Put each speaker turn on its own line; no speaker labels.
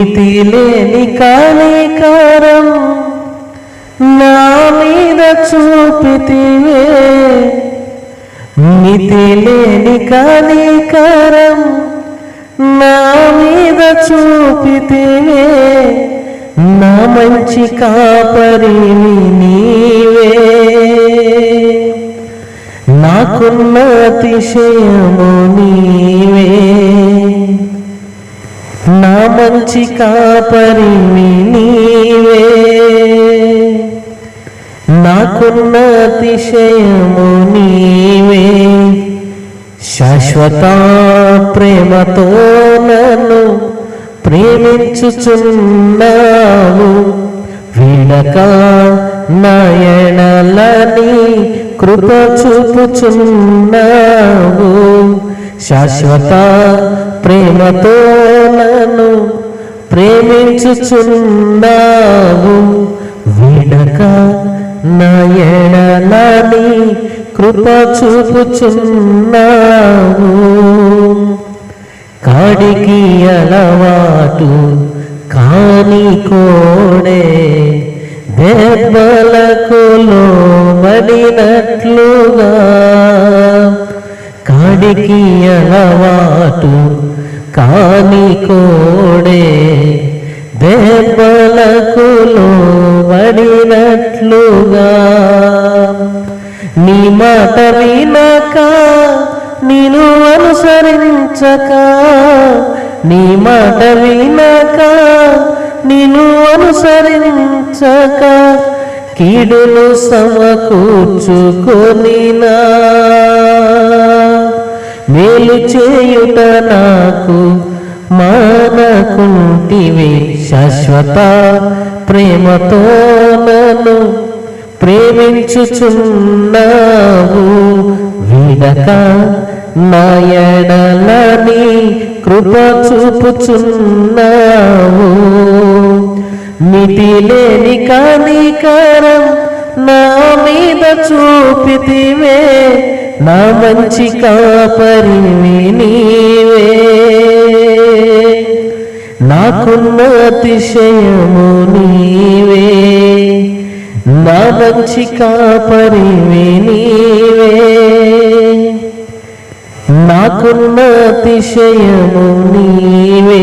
మితిలేని కనికరం నా మీద చూపితివే, మితిలేని కనికరం నా మీద చూపితివే, నా మంచి కాపరివి నీవే, నాకున్న అతిశయము నీవే, నా మంచి కాపరివి నీవే, నాకున్న అతిశయము నీవే. శాశ్వత ప్రేమతో నన్ను ప్రేమించుచున్నావు, విడక నా ఎడలని కృప చూపుచున్నావు. శాశ్వత ప్రేమతో నన్ను ప్రేమించుచున్నావు, విడక నా ఎడలని కృప చూపుచున్నావు. కాడికి అలవాటు కాని కోడే దెబ్బలకు లోబడినట్లుగా, కాడికి అలవాటు కాని కోడే దెబ్బలకు లోబడినట్లుగా, నీ మాట వినక నిన్ను అనుసరించక, నీ మాట వినక నిన్ను అనుసరించక, కీడును సమకూర్చుకొనినా మేలు చేయుట నాకు మానకుంటివి. శాశ్వత ప్రేమతో నన్ను ప్రేమించుచున్నావు, విడక నా ఎడలని కృప చూపుచున్నావు. మితిలేని కనికరం నా మీద చూపితివే, నా మంచి కాపరివి నీవే, నాకున్న అతిశయము నీవే, నా మంచి కాపరివి నీవే, నాకున్న అతిశయము నీవే.